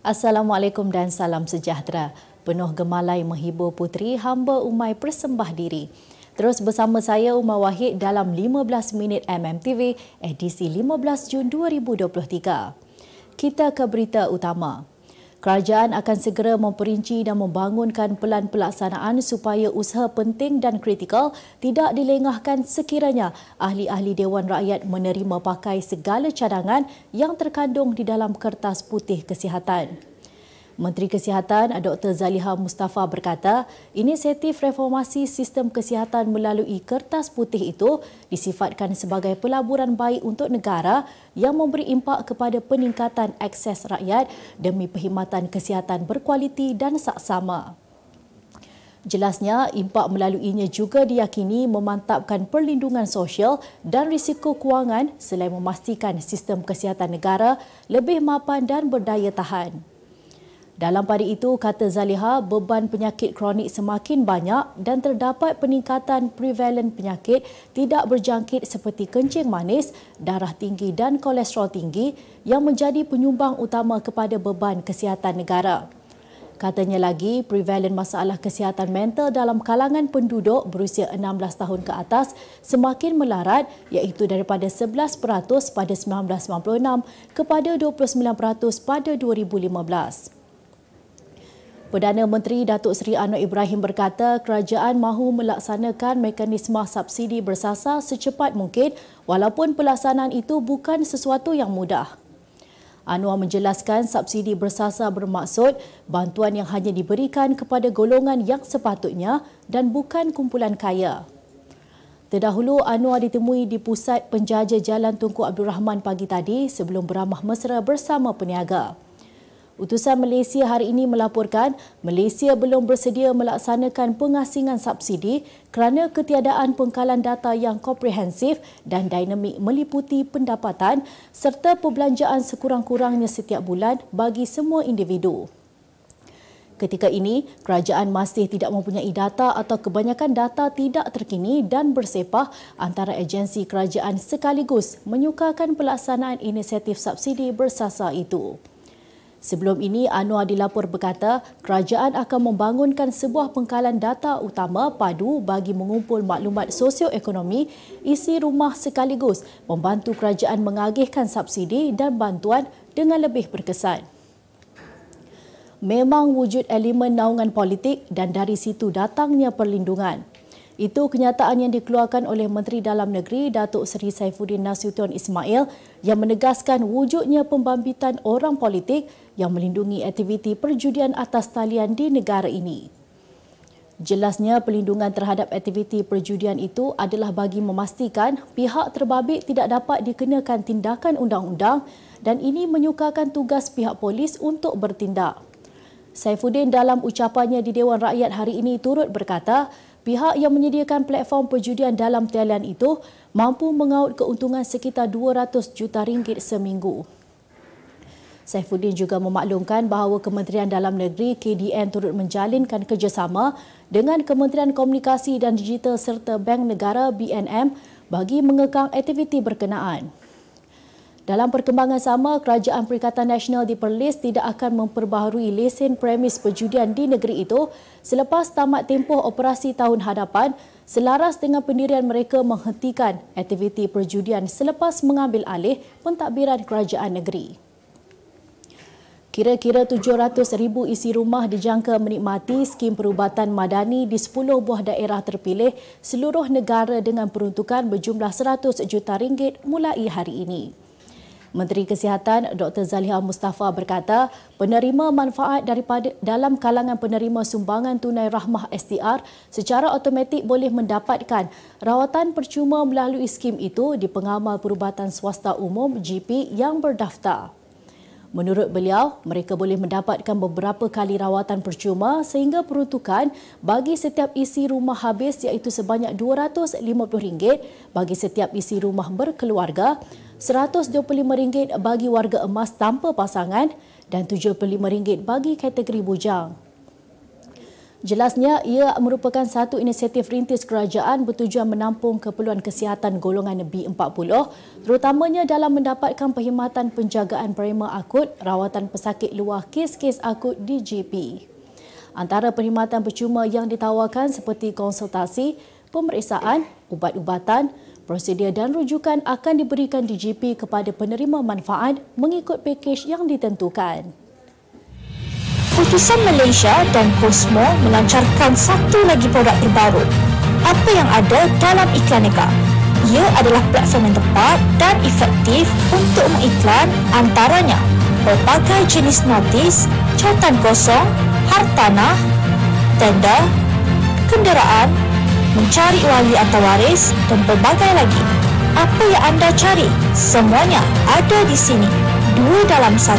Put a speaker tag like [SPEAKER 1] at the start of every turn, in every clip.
[SPEAKER 1] Assalamualaikum dan salam sejahtera. Penuh gemalai menghibur puteri hamba Umay persembah diri. Terus bersama saya Umar Wahid dalam 15 minit MMTV edisi 15 Jun 2023. Kita ke berita utama. Kerajaan akan segera memperinci dan membangunkan pelan pelaksanaan supaya usaha penting dan kritikal tidak dilengahkan sekiranya ahli-ahli Dewan Rakyat menerima pakai segala cadangan yang terkandung di dalam Kertas Putih Kesihatan. Menteri Kesihatan Dr. Zaliha Mustafa berkata, inisiatif reformasi sistem kesihatan melalui Kertas Putih itu disifatkan sebagai pelaburan baik untuk negara yang memberi impak kepada peningkatan akses rakyat demi perkhidmatan kesihatan berkualiti dan saksama. Jelasnya, impak melaluinya juga diyakini memantapkan perlindungan sosial dan risiko kewangan selain memastikan sistem kesihatan negara lebih mapan dan berdaya tahan. Dalam pada itu, kata Zaliha, beban penyakit kronik semakin banyak dan terdapat peningkatan prevalen penyakit tidak berjangkit seperti kencing manis, darah tinggi dan kolesterol tinggi yang menjadi penyumbang utama kepada beban kesihatan negara. Katanya lagi, prevalen masalah kesihatan mental dalam kalangan penduduk berusia 16 tahun ke atas semakin melarat iaitu daripada 11% pada 1996 kepada 29% pada 2015. Perdana Menteri Datuk Seri Anwar Ibrahim berkata kerajaan mahu melaksanakan mekanisme subsidi bersasar secepat mungkin walaupun pelaksanaan itu bukan sesuatu yang mudah. Anwar menjelaskan subsidi bersasar bermaksud bantuan yang hanya diberikan kepada golongan yang sepatutnya dan bukan kumpulan kaya. Terdahulu, Anwar ditemui di Pusat Penjaja Jalan Tunku Abdul Rahman pagi tadi sebelum beramah mesra bersama peniaga. Utusan Malaysia hari ini melaporkan Malaysia belum bersedia melaksanakan pengasingan subsidi kerana ketiadaan pengkalan data yang komprehensif dan dinamik meliputi pendapatan serta perbelanjaan sekurang-kurangnya setiap bulan bagi semua individu. Ketika ini, kerajaan masih tidak mempunyai data atau kebanyakan data tidak terkini dan bersepah antara agensi kerajaan sekaligus menyukarkan pelaksanaan inisiatif subsidi bersasar itu. Sebelum ini, Anwar dilapor berkata kerajaan akan membangunkan sebuah pengkalan data utama padu bagi mengumpul maklumat sosioekonomi isi rumah sekaligus membantu kerajaan mengagihkan subsidi dan bantuan dengan lebih berkesan. Memang wujud elemen naungan politik dan dari situ datangnya perlindungan. Itu kenyataan yang dikeluarkan oleh Menteri Dalam Negeri Datuk Seri Saifuddin Nasution Ismail yang menegaskan wujudnya pembambitan orang politik yang melindungi aktiviti perjudian atas talian di negara ini. Jelasnya perlindungan terhadap aktiviti perjudian itu adalah bagi memastikan pihak terbabit tidak dapat dikenakan tindakan undang-undang dan ini menyukarkan tugas pihak polis untuk bertindak. Saifuddin dalam ucapannya di Dewan Rakyat hari ini turut berkata, pihak yang menyediakan platform perjudian dalam talian itu mampu mengaut keuntungan sekitar 200 juta ringgit seminggu. Saifuddin juga memaklumkan bahawa Kementerian Dalam Negeri KDN turut menjalinkan kerjasama dengan Kementerian Komunikasi dan Digital serta Bank Negara BNM bagi mengekang aktiviti berkenaan. Dalam perkembangan sama, Kerajaan Perikatan Nasional di Perlis tidak akan memperbaharui lesen premis perjudian di negeri itu selepas tamat tempoh operasi tahun hadapan selaras dengan pendirian mereka menghentikan aktiviti perjudian selepas mengambil alih pentadbiran kerajaan negeri. Kira-kira 700,000 isi rumah dijangka menikmati skim perubatan madani di 10 buah daerah terpilih seluruh negara dengan peruntukan berjumlah 100 juta ringgit mulai hari ini. Menteri Kesihatan Dr. Zaliha Mustafa berkata, penerima manfaat daripada dalam kalangan penerima sumbangan tunai rahmah STR secara automatik boleh mendapatkan rawatan percuma melalui skim itu di pengamal perubatan swasta umum GP yang berdaftar. Menurut beliau, mereka boleh mendapatkan beberapa kali rawatan percuma sehingga peruntukan bagi setiap isi rumah habis iaitu sebanyak RM250 bagi setiap isi rumah berkeluarga, RM125 bagi warga emas tanpa pasangan dan RM75 bagi kategori bujang. Jelasnya, ia merupakan satu inisiatif rintis kerajaan bertujuan menampung keperluan kesihatan golongan B40, terutamanya dalam mendapatkan perkhidmatan penjagaan prema akut, rawatan pesakit luar kes-kes akut DGP. Antara perkhidmatan percuma yang ditawarkan seperti konsultasi, pemeriksaan, ubat-ubatan, prosedur dan rujukan akan diberikan DGP kepada penerima manfaat mengikut pakej yang ditentukan.
[SPEAKER 2] Utusan Malaysia dan Cosmo melancarkan satu lagi produk terbaru. Apa yang ada dalam Iklaneka? Ia adalah platform yang tepat dan efektif untuk mengiklan antaranya berbagai jenis notis, cartan kosong, hartanah, tender, kenderaan, mencari wali atau waris dan berbagai lagi. Apa yang anda cari? Semuanya ada di sini. 2 dalam 1.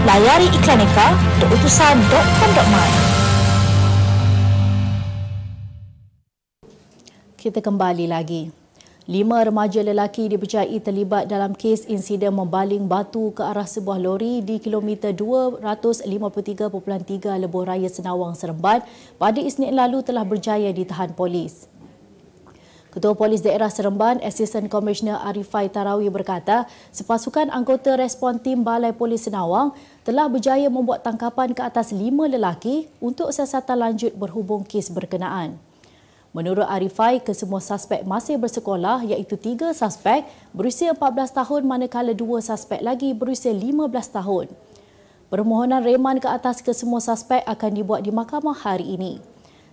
[SPEAKER 2] Layari iklaneka.utusan.com.my.
[SPEAKER 1] Kita kembali lagi. 5 remaja lelaki dipercayai terlibat dalam kes insiden membaling batu ke arah sebuah lori di kilometer 253.3 Lebuh Raya Senawang, Seremban pada Isnin lalu telah berjaya ditahan polis. Ketua Polis Daerah Seremban, Asisten Komisioner Arifai Tarawi berkata, sepasukan anggota respon tim Balai Polis Senawang telah berjaya membuat tangkapan ke atas 5 lelaki untuk siasatan lanjut berhubung kes berkenaan. Menurut Arifai, kesemua suspek masih bersekolah iaitu 3 suspek berusia 14 tahun manakala 2 suspek lagi berusia 15 tahun. Permohonan reman ke atas kesemua suspek akan dibuat di mahkamah hari ini.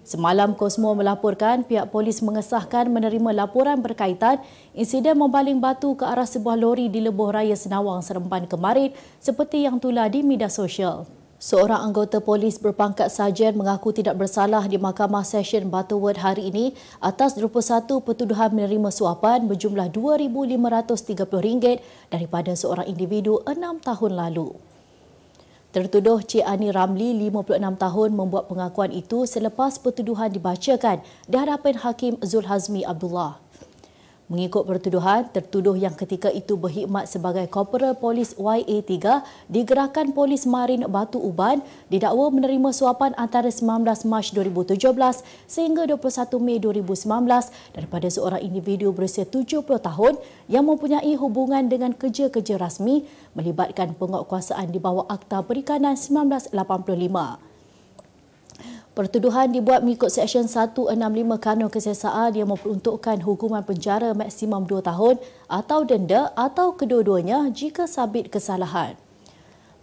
[SPEAKER 1] Semalam, Cosmo melaporkan pihak polis mengesahkan menerima laporan berkaitan insiden membaling batu ke arah sebuah lori di Lebuh Raya Senawang, Seremban kemarin seperti yang tular di media sosial. Seorang anggota polis berpangkat sarjan mengaku tidak bersalah di Mahkamah Session Butterworth hari ini atas 21 pertuduhan menerima suapan berjumlah RM2,530 daripada seorang individu 6 tahun lalu. Tertuduh Cik Ani Ramli, 56 tahun, membuat pengakuan itu selepas pertuduhan dibacakan di hadapan Hakim Zul Hazmi Abdullah. Mengikut pertuduhan, tertuduh yang ketika itu berkhidmat sebagai Korporal Polis YA3 di Gerakan Polis Marin Batu Uban didakwa menerima suapan antara 19 Mac 2017 sehingga 21 Mei 2019 daripada seorang individu berusia 70 tahun yang mempunyai hubungan dengan kerja-kerja rasmi melibatkan penguatkuasaan di bawah Akta Perikanan 1985. Pertuduhan dibuat mengikut Seksyen 165 Kanun Keseksaan yang memperuntukkan hukuman penjara maksimum 2 tahun atau denda atau kedua-duanya jika sabit kesalahan.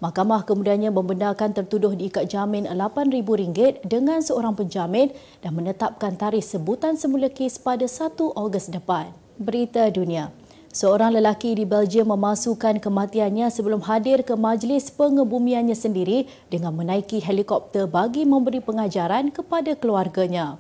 [SPEAKER 1] Mahkamah kemudiannya membenarkan tertuduh diikat jamin RM8,000 dengan seorang penjamin dan menetapkan tarikh sebutan semula kes pada 1 Ogos depan. Berita dunia. Seorang lelaki di Belgium memasukkan kematiannya sebelum hadir ke majlis pengebumiannya sendiri dengan menaiki helikopter bagi memberi pengajaran kepada keluarganya.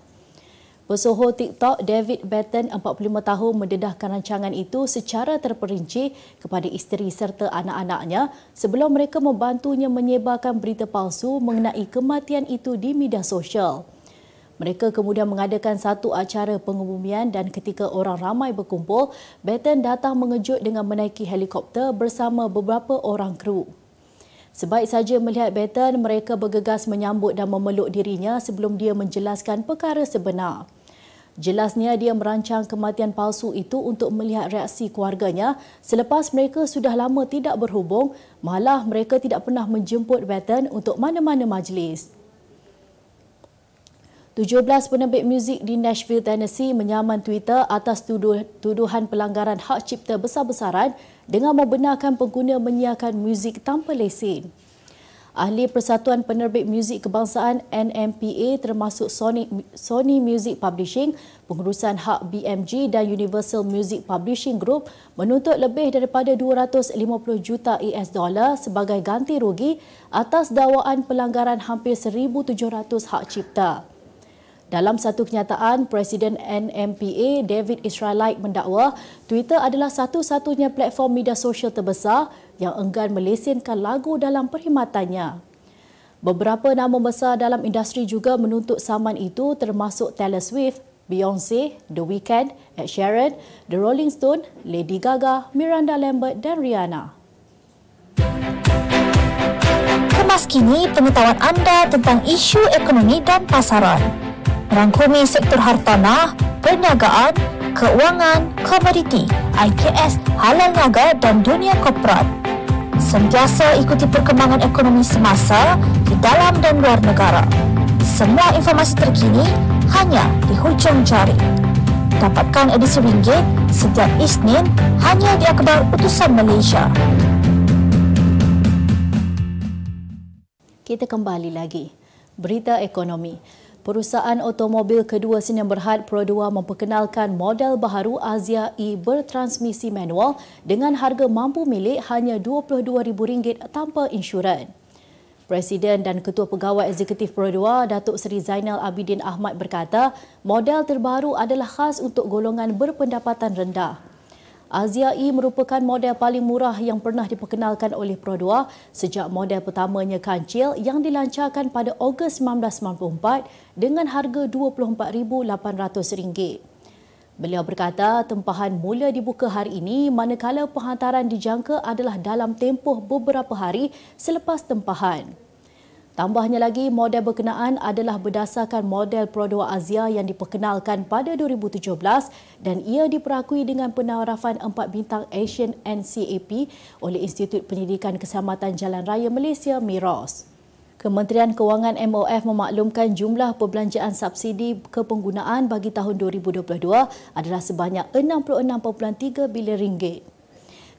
[SPEAKER 1] Pesohor TikTok David Batten, 45 tahun, mendedahkan rancangan itu secara terperinci kepada isteri serta anak-anaknya sebelum mereka membantunya menyebarkan berita palsu mengenai kematian itu di media sosial. Mereka kemudian mengadakan satu acara pengebumian dan ketika orang ramai berkumpul, Batten datang mengejut dengan menaiki helikopter bersama beberapa orang kru. Sebaik saja melihat Batten, mereka bergegas menyambut dan memeluk dirinya sebelum dia menjelaskan perkara sebenar. Jelasnya dia merancang kematian palsu itu untuk melihat reaksi keluarganya selepas mereka sudah lama tidak berhubung, malah mereka tidak pernah menjemput Batten untuk mana-mana majlis. 17 penerbit muzik di Nashville, Tennessee menyaman Twitter atas tuduhan pelanggaran hak cipta besar-besaran dengan membenarkan pengguna menyiarkan muzik tanpa lesen. Ahli Persatuan Penerbit Muzik Kebangsaan NMPA termasuk Sony Music Publishing, Pengurusan Hak BMG dan Universal Music Publishing Group menuntut lebih daripada 250 juta US dollar sebagai ganti rugi atas dakwaan pelanggaran hampir 1,700 hak cipta. Dalam satu kenyataan, Presiden NMPA David Israelite mendakwa Twitter adalah satu-satunya platform media sosial terbesar yang enggan melesenkan lagu dalam perkhidmatannya. Beberapa nama besar dalam industri juga menuntut saman itu termasuk Taylor Swift, Beyonce, The Weeknd, Ed Sheeran, The Rolling Stones, Lady Gaga, Miranda Lambert dan Rihanna.
[SPEAKER 2] Memaskini pengetahuan anda tentang isu ekonomi dan pasaran. Merangkumi sektor hartanah, perniagaan, keuangan, komoditi, IKS, halal niaga dan dunia korporat. Sentiasa ikuti perkembangan ekonomi semasa di dalam dan luar negara. Semua informasi terkini hanya di hujung jari. Dapatkan edisi ringgit setiap Isnin hanya di Akhbar Utusan Malaysia.
[SPEAKER 1] Kita kembali lagi. Berita ekonomi. Perusahaan automobil kedua Sdn Bhd Pro 2 memperkenalkan model baharu Azia E bertransmisi manual dengan harga mampu milik hanya RM22,000 tanpa insuran. Presiden dan Ketua Pegawai Eksekutif Pro 2, Datuk Seri Zainal Abidin Ahmad berkata, model terbaru adalah khas untuk golongan berpendapatan rendah. Azia E merupakan model paling murah yang pernah diperkenalkan oleh Pro 2 sejak model pertamanya kancil yang dilancarkan pada Ogos 1994 dengan harga RM24,800. Beliau berkata tempahan mula dibuka hari ini manakala penghantaran dijangka adalah dalam tempoh beberapa hari selepas tempahan. Tambahnya lagi, model berkenaan adalah berdasarkan model Pro 2 Azia yang diperkenalkan pada 2017 dan ia diperakui dengan penarafan 4 bintang Asian NCAP oleh Institut Pendidikan Keselamatan Jalan Raya Malaysia MIROS. Kementerian Kewangan MOF memaklumkan jumlah perbelanjaan subsidi kepenggunaan bagi tahun 2022 adalah sebanyak RM66.3 bilion.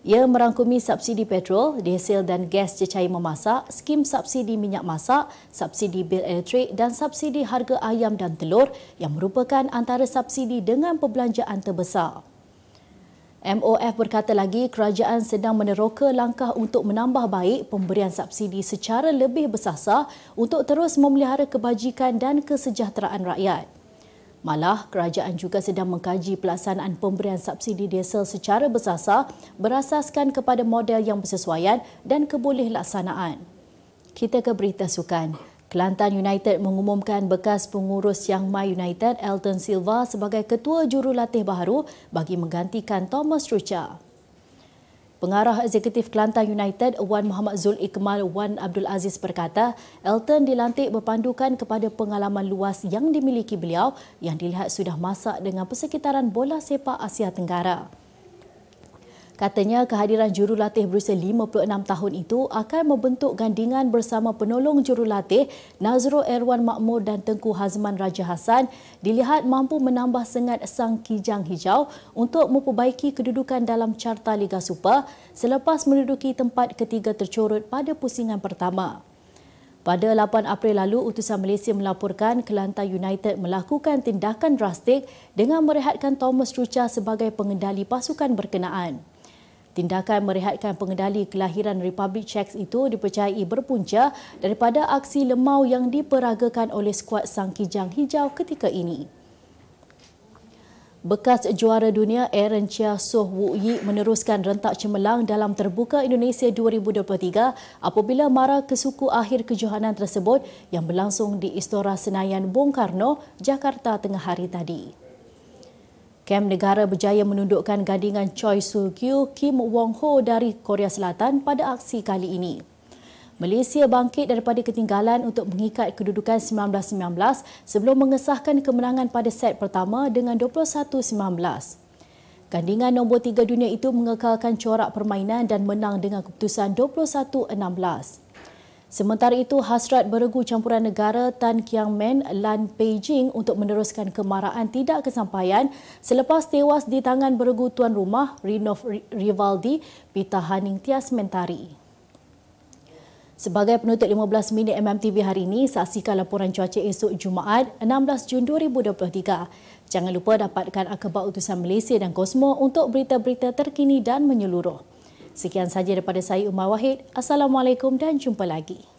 [SPEAKER 1] Ia merangkumi subsidi petrol, diesel dan gas cecair memasak, skim subsidi minyak masak, subsidi bil elektrik dan subsidi harga ayam dan telur yang merupakan antara subsidi dengan perbelanjaan terbesar. MOF berkata lagi kerajaan sedang meneroka langkah untuk menambah baik pemberian subsidi secara lebih bersasar untuk terus memelihara kebajikan dan kesejahteraan rakyat. Malah, kerajaan juga sedang mengkaji pelaksanaan pemberian subsidi diesel secara bersasar berasaskan kepada model yang bersesuaian dan kebolehtlaksanaan. Kita ke berita sukan. Kelantan United mengumumkan bekas pengurus Chiang Mai United Elton Silva sebagai ketua jurulatih baharu bagi menggantikan Thomas Trucha. Pengarah Eksekutif Kelantan United Wan Muhammad Zul Ikmal Wan Abdul Aziz berkata, Elton dilantik berpandukan kepada pengalaman luas yang dimiliki beliau yang dilihat sudah masak dengan persekitaran bola sepak Asia Tenggara. Katanya kehadiran jurulatih berusia 56 tahun itu akan membentuk gandingan bersama penolong jurulatih Nazrul Erwan Makmur dan Tengku Hazman Raja Hassan dilihat mampu menambah sengat sang kijang hijau untuk memperbaiki kedudukan dalam carta Liga Super selepas menduduki tempat ketiga tercorot pada pusingan pertama. Pada 8 April lalu, Utusan Malaysia melaporkan Kelantan United melakukan tindakan drastik dengan merehatkan Thomas Trucha sebagai pengendali pasukan berkenaan. Tindakan merehatkan pengendali kelahiran Republik Czech itu dipercayai berpunca daripada aksi lemau yang diperagakan oleh skuad sang kijang hijau ketika ini. Bekas juara dunia Aaron Chia Soh Woo Yi meneruskan rentak cemerlang dalam Terbuka Indonesia 2023 apabila mara ke suku akhir kejohanan tersebut yang berlangsung di Istora Senayan Bung Karno, Jakarta tengah hari tadi. Kem negara berjaya menundukkan gandingan Choi Soo-kyu Kim Wong-ho dari Korea Selatan pada aksi kali ini. Malaysia bangkit daripada ketinggalan untuk mengikat kedudukan 19-19 sebelum mengesahkan kemenangan pada set pertama dengan 21-19. Gandingan nombor 3 dunia itu mengekalkan corak permainan dan menang dengan keputusan 21-16. Sementara itu, hasrat beregu campuran negara Tan Kiang Men lan Beijing untuk meneruskan kemarahan tidak kesampaian selepas tewas di tangan beregu tuan rumah Rinov Rivaldi Pita Haning Tias Mentari. Sebagai penutup 15 minit MMTV hari ini, saksikan laporan cuaca esok Jumaat 16 Jun 2023. Jangan lupa dapatkan Akhbar Utusan Malaysia dan Kosmo untuk berita-berita terkini dan menyeluruh. Sekian sahaja daripada saya Umar Wahid. Assalamualaikum dan jumpa lagi.